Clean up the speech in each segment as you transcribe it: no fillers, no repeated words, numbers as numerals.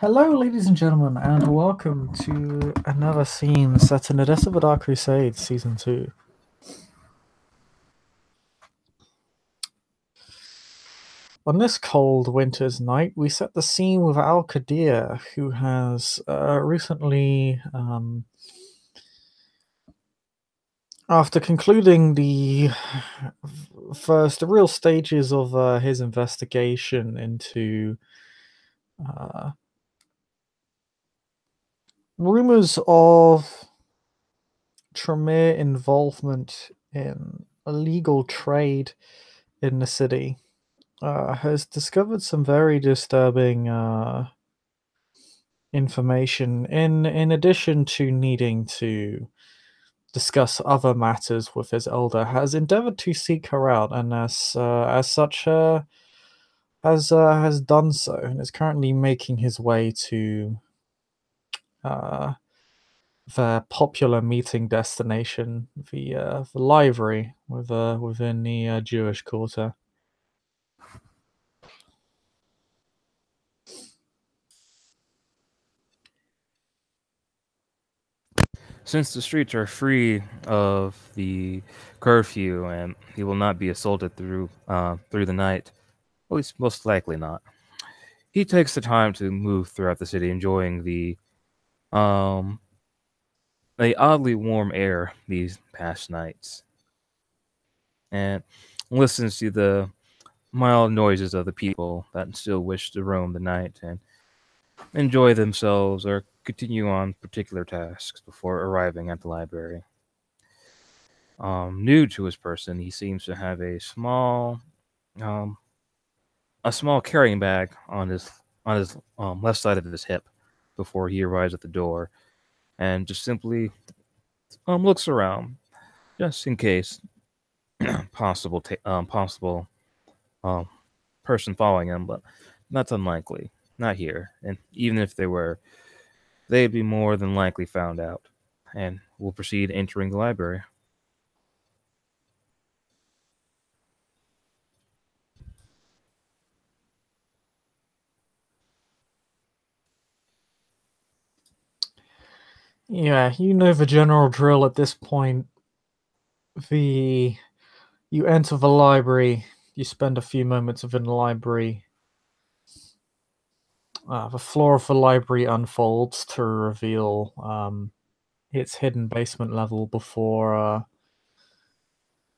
Hello, ladies and gentlemen, and welcome to another scene set in Odessa the Dark Crusade Season 2. On this cold winter's night, we set the scene with Al-Qadir, who has recently, after concluding the first real stages of his investigation into rumors of Tremere involvement in illegal trade in the city, has discovered some very disturbing information. In addition to needing to discuss other matters with his elder, has endeavored to seek her out, and as such, has done so, and is currently making his way to uh, their popular meeting destination, the library within the Jewish quarter. Since the streets are free of the curfew and he will not be assaulted through the night, at least most likely not. He takes the time to move throughout the city, enjoying um the oddly warm air these past nights, and listens to the mild noises of the people that still wish to roam the night and enjoy themselves or continue on particular tasks before arriving at the library. New to his person, he seems to have um, a small carrying bag on his left side of his hip before he arrives at the door, and just simply looks around just in case possible um, person following him, but that's unlikely. Not here, and even if they were, they'd be more than likely found out, and will proceed entering the library. Yeah, you know the general drill at this point. The You enter the library, you spend a few moments within the library. The floor of the library unfolds to reveal its hidden basement level before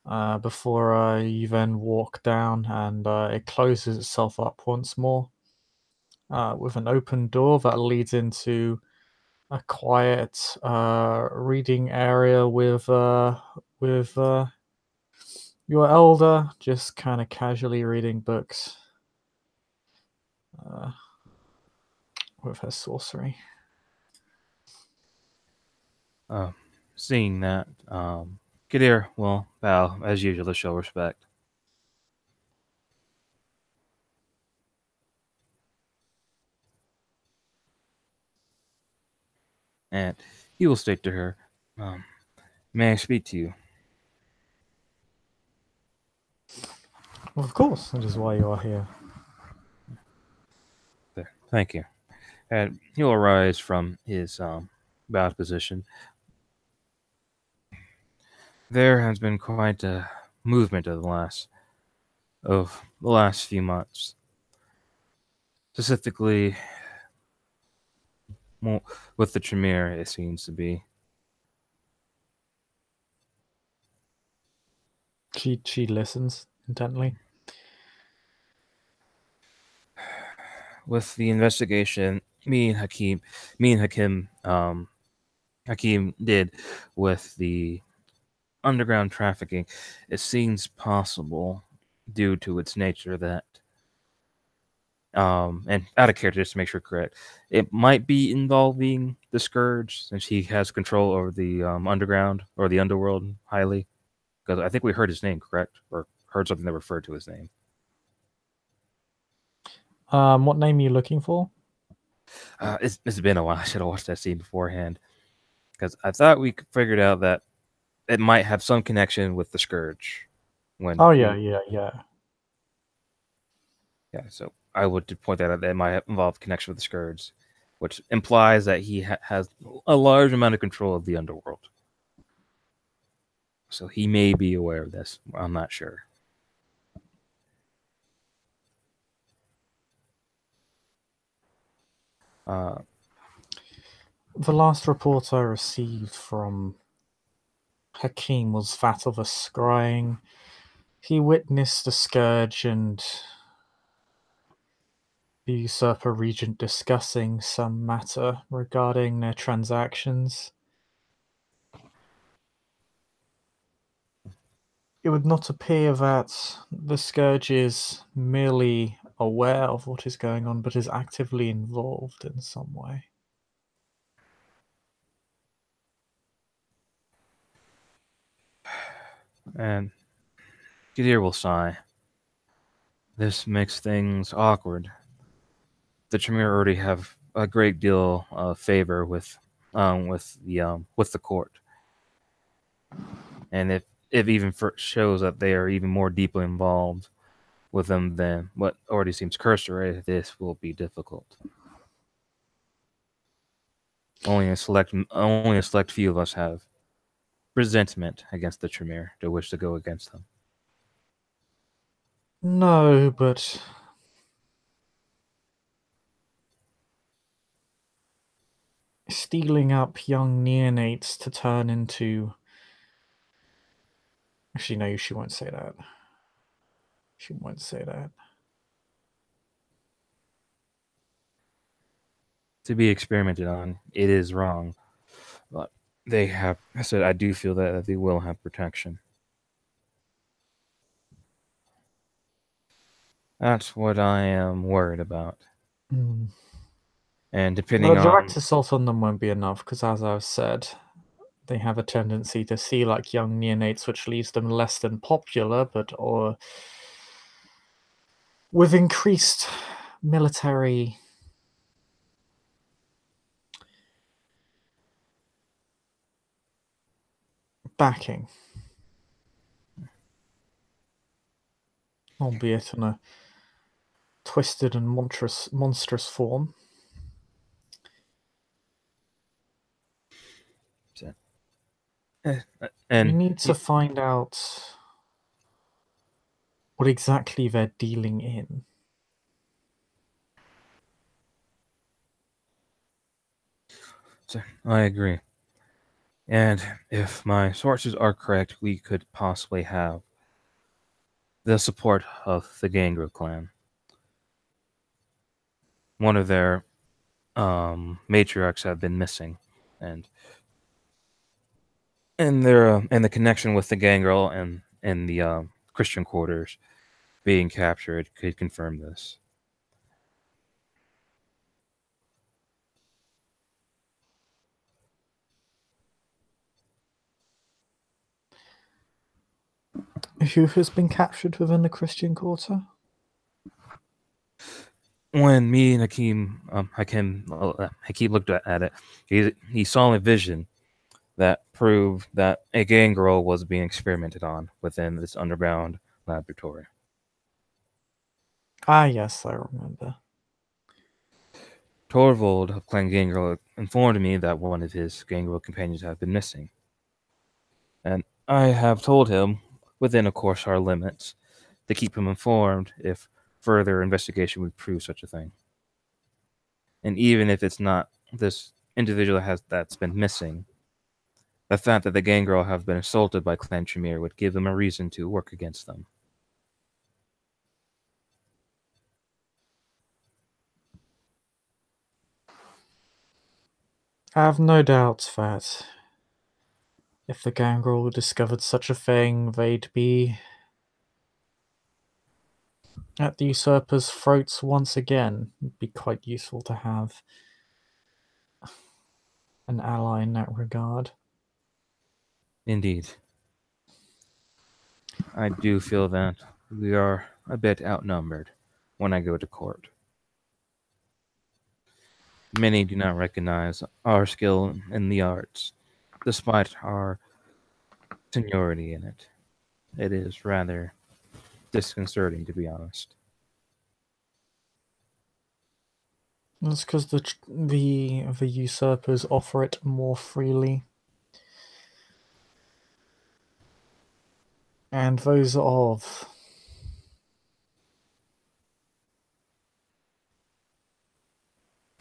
you then walk down, and it closes itself up once more with an open door that leads into a quiet reading area with your elder just kind of casually reading books uh, with her sorcery. Uh, Seeing that, Kadir will bow as usual to show respect. And he will state to her, um, "May I speak to you?" Of course, that is why you are here. There, thank you. And he'll arise from his bowed position. There has been quite a movement of the last few months, specifically more with the Tremere. It seems to be She listens intently. with the investigation. Me and Hakim, Hakim did with the underground trafficking. It seems possible, due to its nature, that and out of character, just to make sure correct, it might be involving the Scourge, since he has control over the underground or the underworld highly. Because I think we heard his name, correct, or heard something that referred to his name. What name are you looking for? It's been a while. I should have watched that scene beforehand, because I thought we figured out that it might have some connection with the Scourge. When Oh yeah, we, yeah. yeah, so I would point that out that it might have involved connection with the Scourge. which implies that he has a large amount of control of the underworld. So he may be aware of this. I'm not sure. Uh, The last report I received from Hakim was that of a scrying. He witnessed the scourge and the usurper regent discussing some matter regarding their transactions. It would not appear that the scourge is merely aware of what is going on, but is actively involved in some way. and Kadir will sigh. This makes things awkward. The Tremere already have a great deal of favor with the court, and if even shows that they are even more deeply involved with them than what already seems cursory, this will be difficult. Only a select few of us have resentment against the Tremere to wish to go against them. No, but stealing up young neonates to turn into... Actually, no, she won't say that. She won't say that. To be experimented on, it is wrong. But they have, I said, I do feel that they will have protection. That's what I am worried about. Mm. And The depending direct on, assault on them won't be enough, because as I've said, they have a tendency to see like young neonates, which leaves them less than popular, but or with increased military backing, albeit in a twisted and monstrous form. We and need to find out what exactly they're dealing in. so I agree. And if my sources are correct, we could possibly have the support of the Gangrel clan. One of their matriarchs have been missing, and and the connection with the Gangrel and the Christian quarters being captured could confirm this. Who has been captured within the Christian Quarter? When me and Hakim looked at it, he saw a vision that proved that a gangrel was being experimented on within this underground laboratory. Ah, yes, I remember. Torvald of Clan Gangrel informed me that one of his gangrel companions had been missing, and I have told him, within of course our limits, to keep him informed if further investigation would prove such a thing. And even if it's not this individual that's been missing, the fact that the gangrel have been assaulted by Clan Tremere would give them a reason to work against them. I have no doubt that if the Gangrel discovered such a thing, they'd be at the usurper's throats once again. It'd be quite useful to have an ally in that regard. Indeed. I do feel that we are a bit outnumbered when I go to court. Many do not recognize our skill in the arts, despite our seniority in it. It is rather disconcerting, to be honest. That's because the usurpers offer it more freely, and those of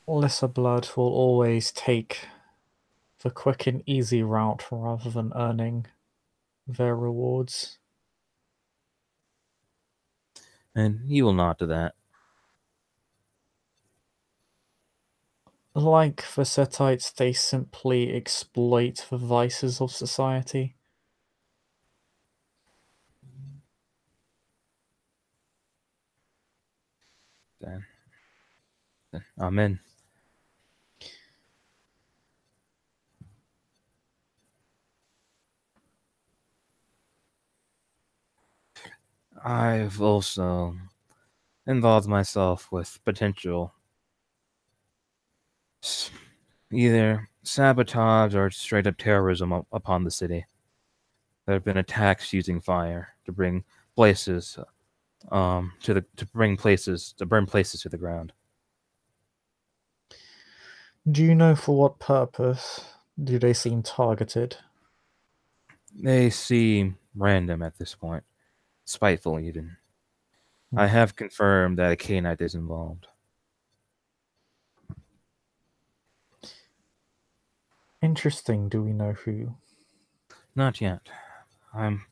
lesser blood will always take the quick and easy route rather than earning their rewards. And he will nod to that. Like the Setites, they simply exploit the vices of society. Then, amen. I've also involved myself with potential either sabotage or straight up terrorism upon the city. There have been attacks using fire to bring places to burn places to the ground. Do you know for what purpose do they seem targeted? They seem random at this point, spiteful even. I Hmm. have confirmed that a Canite is involved. Interesting. Do we know who? Not yet. I'm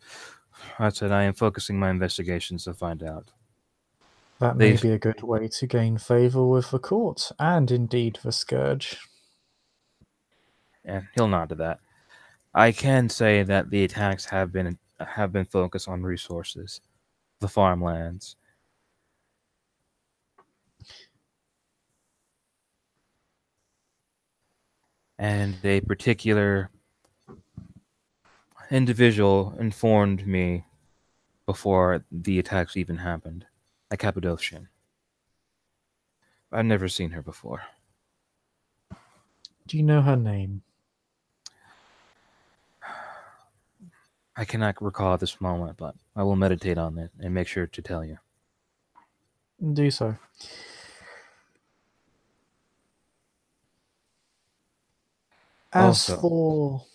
I said I am focusing my investigations to find out. That may They be a good way to gain favor with the court, and indeed the Scourge. and he'll nod to that. I can say that the attacks have been focused on resources, the farmlands, and a particular individual informed me before the attacks even happened. A Cappadocian. I've never seen her before. Do you know her name? I cannot recall at this moment, but I will meditate on it and make sure to tell you. Do so. As Also, for,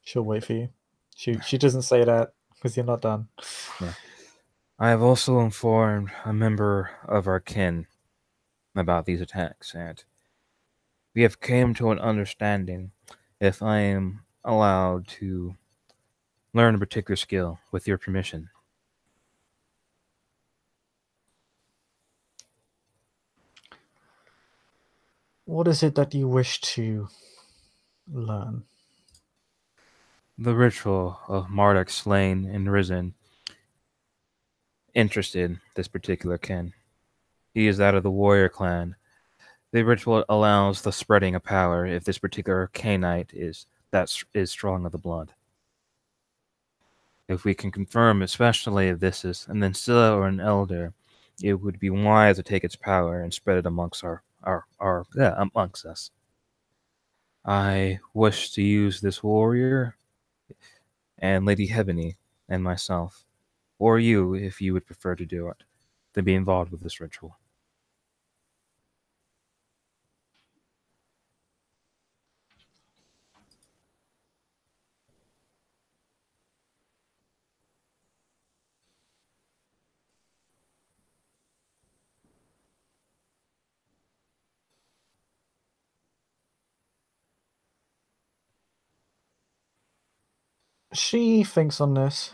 she'll wait for you. She doesn't say that because you're not done. yeah, I have also informed a member of our kin about these attacks, and we have came to an understanding if I am allowed to learn a particular skill with your permission. What is it that you wish to learn? The ritual of Marduk slain and risen interested this particular kin. He is out of the warrior clan. The ritual allows the spreading of power if this particular Canite is strong of the blood. If we can confirm, especially if this is an instilla or an elder, it would be wise to take its power and spread it amongst amongst us. I wish to use this warrior and Lady Hebony and myself, or you if you would prefer to do it, to be involved with this ritual. She thinks on this.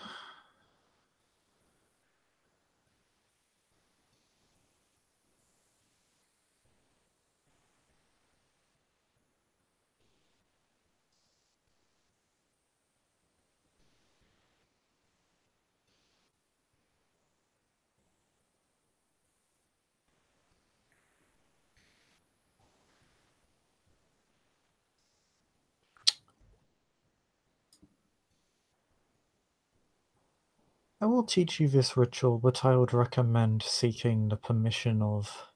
I will teach you this ritual, but I would recommend seeking the permission of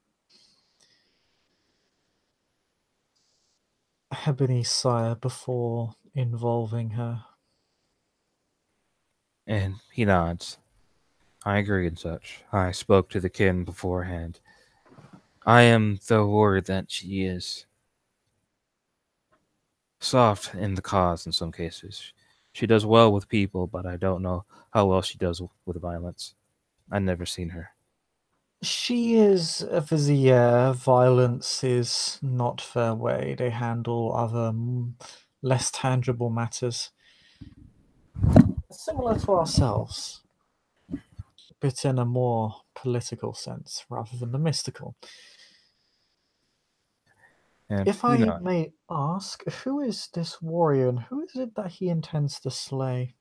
Ebony's sire before involving her. And he nods. I agree and such. I spoke to the kin beforehand. I am though worried that she is soft in the cause in some cases. She does well with people, but I don't know how well she does with violence. I've never seen her. She is a vizier. Violence is not their way. They handle other less tangible matters. Similar to ourselves, but in a more political sense rather than the mystical. And, If I may ask, who is this warrior and who is it that he intends to slay?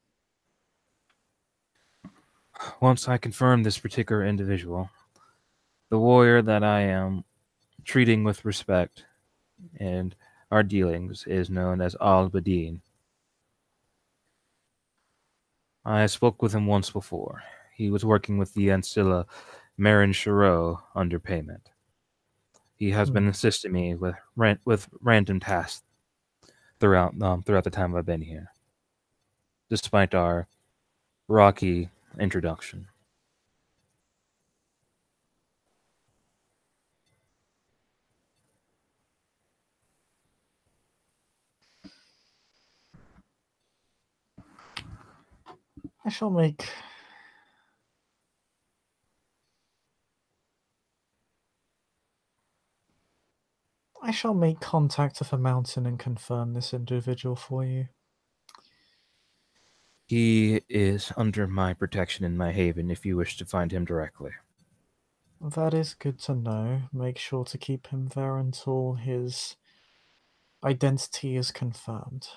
once I confirm this particular individual, the warrior that I am treating with respect and our dealings is known as Al Badin. I spoke with him once before. He was working with the Ancilla Marin Shiro under payment. He has been Hmm. assisting me with random tasks throughout the time I've been here, despite our rocky introduction. I shall make I shall make contact with a mountain and confirm this individual for you. He is under my protection in my haven if you wish to find him directly. That is good to know. Make sure to keep him there until his identity is confirmed.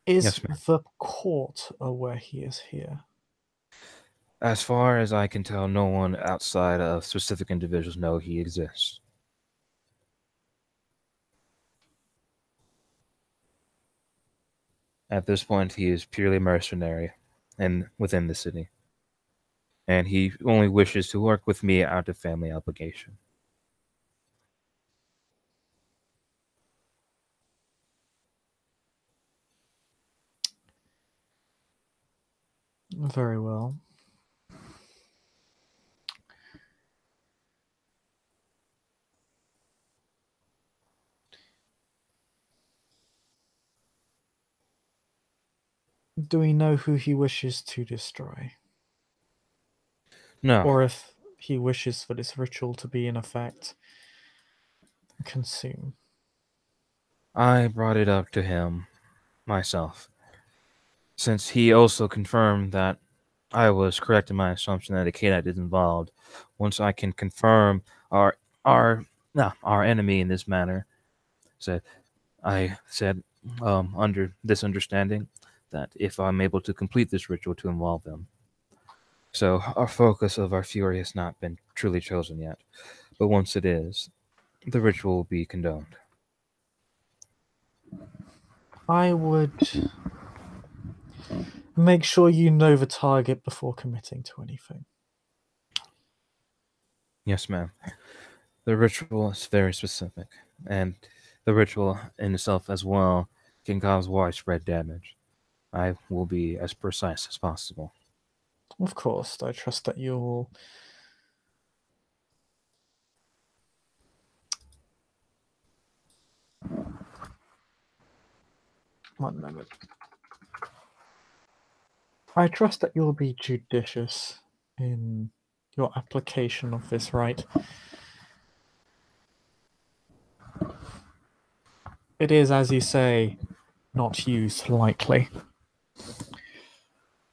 Is Yes, ma'am. the court aware he is here? As far as I can tell, no one outside of specific individuals know he exists. At this point, he is purely mercenary and within the city. And he only wishes to work with me out of family obligation. Very well. Do we know who he wishes to destroy? No, Or if he wishes for this ritual to be in effect, consume? I brought it up to him myself, since he also confirmed that I was correct in my assumption that a Canaanite is involved. Once I can confirm our our enemy in this manner, said I said under this understanding that if I'm able to complete this ritual to involve them. So our focus of our fury has not been truly chosen yet, but once it is, the ritual will be condoned. I would make sure you know the target before committing to anything. Yes, ma'am. The ritual is very specific, and the ritual in itself as well can cause widespread damage. I will be as precise as possible. Of course, I trust that you'll. One moment. I trust that you'll be judicious in your application of this right. It is, as you say, not used lightly.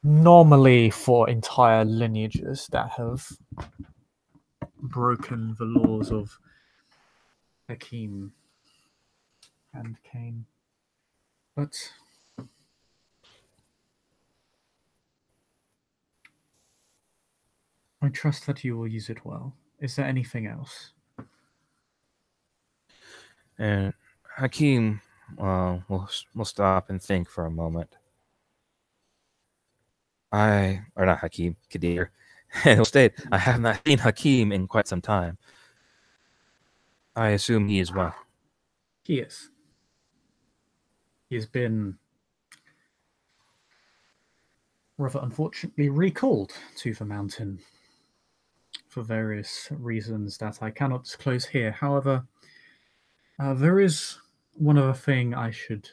Normally, for entire lineages that have broken the laws of Hakim and Cain. But I trust that you will use it well. Is there anything else? And Hakim will stop and think for a moment. Or not Hakim, Kadir. And he'll state, I have not seen Hakim in quite some time. I assume he is well. He is. He's been rather unfortunately recalled to the mountain for various reasons that I cannot disclose here. However, there is one other thing I should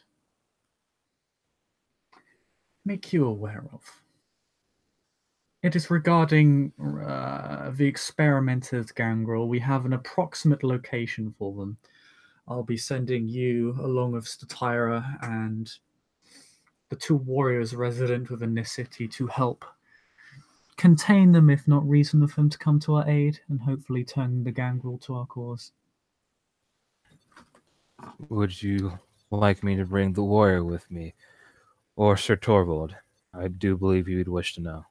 make you aware of. It is regarding the experimented gangrel. We have an approximate location for them. I'll be sending you, along with Statira and the two warriors resident within this city, to help contain them, if not reason with them to come to our aid, and hopefully turn the gangrel to our cause. Would you like me to bring the warrior with me? Or Sir Torvald? I do believe you'd wish to know.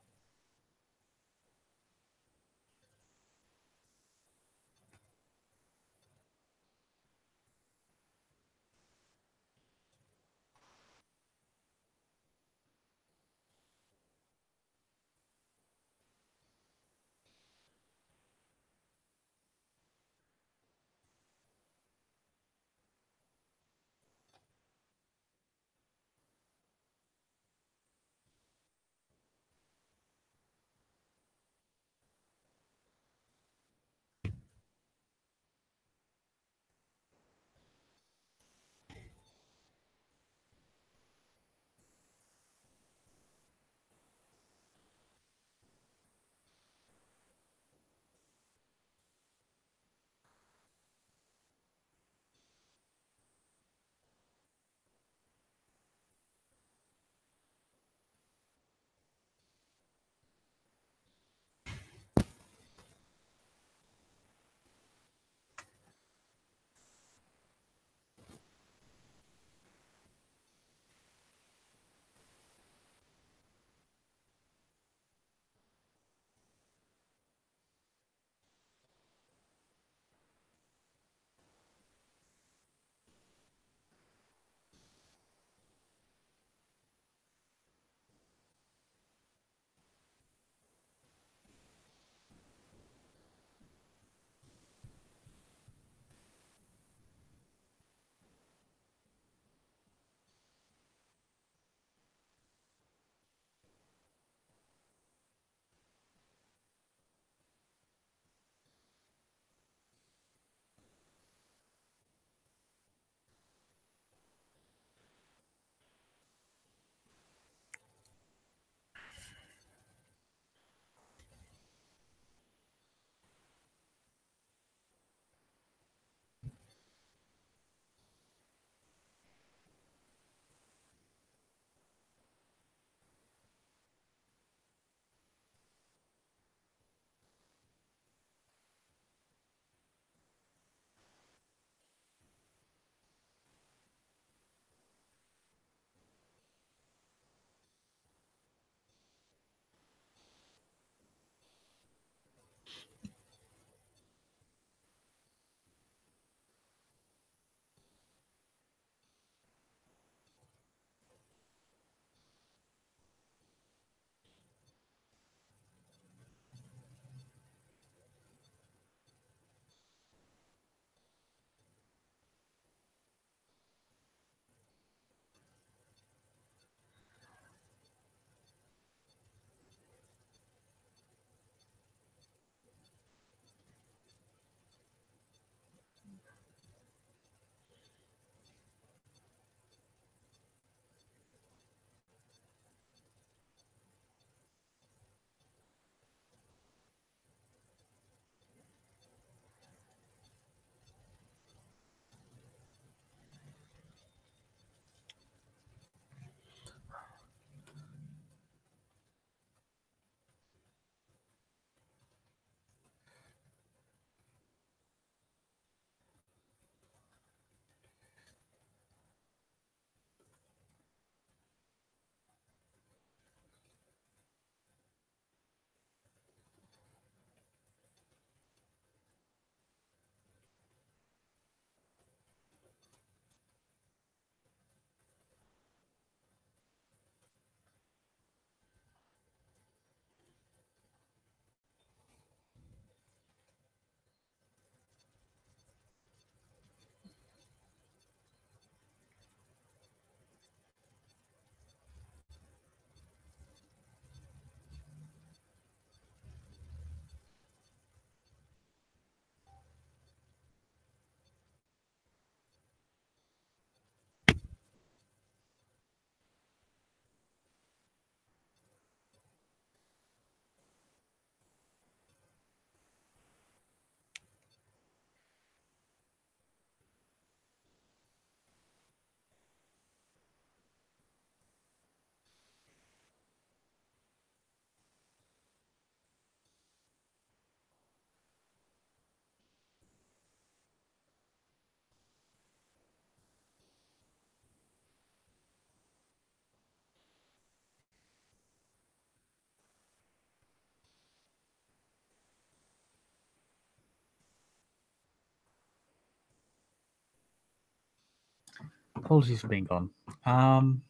Apologies for being gone. Alkida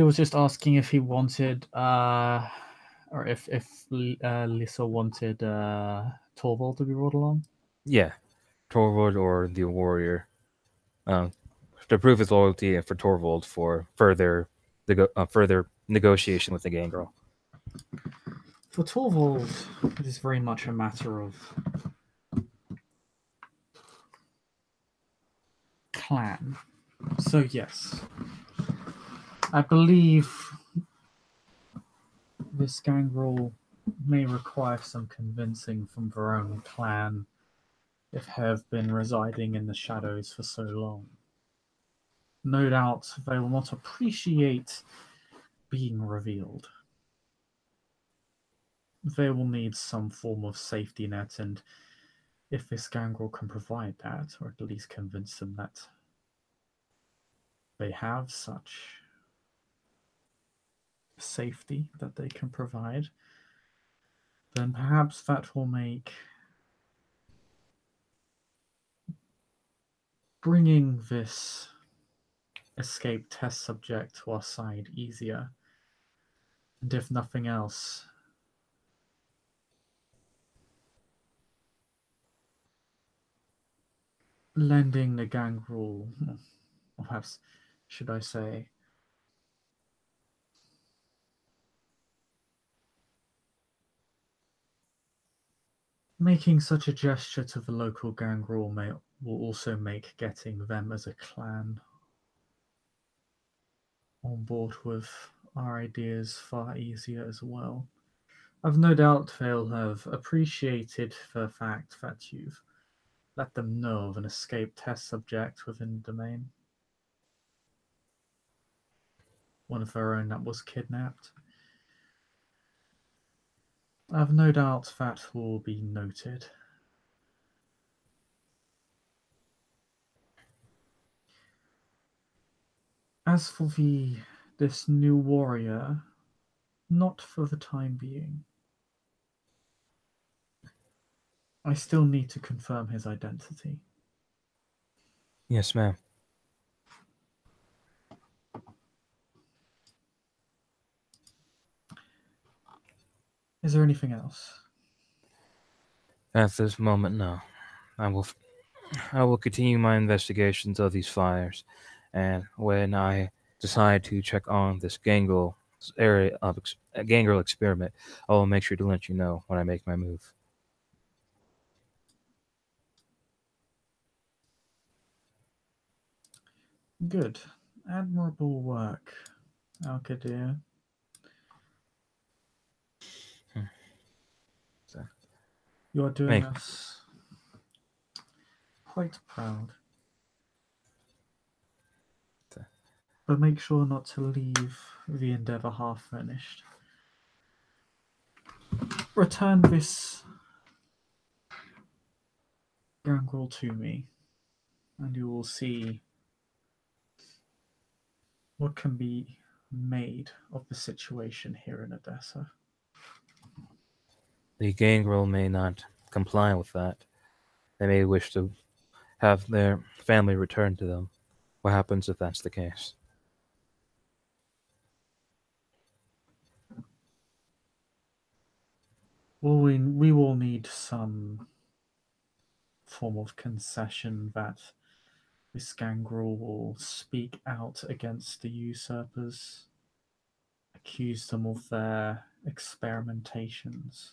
was just asking if he wanted, or if Lyssa wanted Torvald to be brought along. Yeah, Torvald or the warrior, um, to prove his loyalty, and for Torvald for further negotiation with the gangrel. For Torvald, it is very much a matter of clan. So yes, I believe this gangrel may require some convincing from their own clan if have been residing in the shadows for so long. No doubt they will not appreciate being revealed. They will need some form of safety net, and if this gangrel can provide that, or at least convince them that they have such safety that they can provide, then perhaps that will make bringing this escape test subject to our side easier. And if nothing else, lending the gangrel, or perhaps should I say, making such a gesture to the local gangrel will also make getting them as a clan on board with our ideas far easier as well. I've no doubt they'll have appreciated the fact that you've let them know of an escape test subject within the domain. One of their own that was kidnapped. I've no doubt that will be noted. As for this new warrior, not for the time being. I still need to confirm his identity. Yes, ma'am. Is there anything else? At this moment, no. I will I will continue my investigations of these fires, and when I decide to check on this gangrel experiment, I will make sure to let you know when I make my move. Good. Admirable work, Alkadir. Hmm. So, You are doing thank us quite proud. you. But make sure not to leave the endeavour half finished. Return this gangrel to me, and you will see what can be made of the situation here in Odessa. The gangrel may not comply with that. They may wish to have their family returned to them. What happens if that's the case? Well, we will need some form of concession that this gangrel will speak out against the usurpers, accuse them of their experimentations.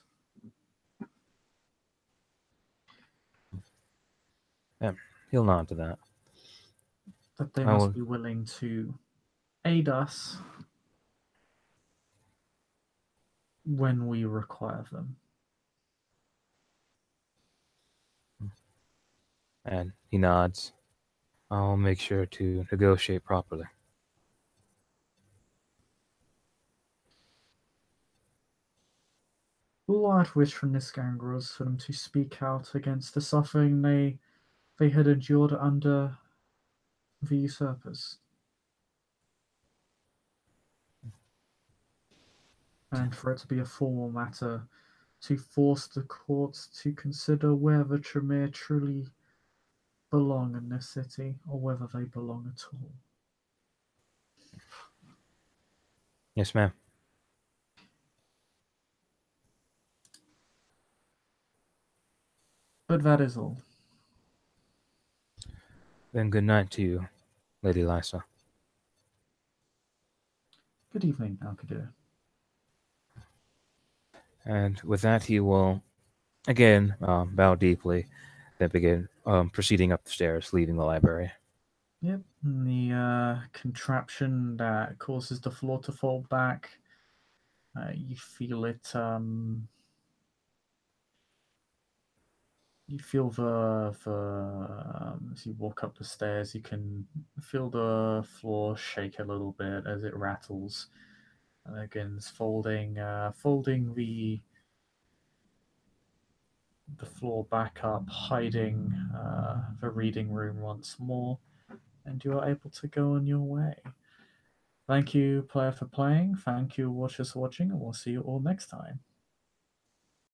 Yeah, he'll nod to that. That they I must will. be willing to aid us when we require them. And he nods. I'll make sure to negotiate properly. All I'd wish from this gangrel is for them to speak out against the suffering they had endured under the usurpers. And for it to be a formal matter to force the courts to consider whether Tremere truly belong in this city or whether they belong at all. Yes, ma'am. But that is all. Then good night to you, Lady Lyssa. Good evening, Alcadir. And with that, he will again bow deeply, then begin proceeding up the stairs, leaving the library. Yep, and the contraption that causes the floor to fall back, you feel it. You feel as you walk up the stairs, you can feel the floor shake a little bit as it rattles, and again, it's folding the floor back up, hiding the reading room once more, and you are able to go on your way. Thank you, player, for playing. Thank you, watchers, for watching, and we'll see you all next time.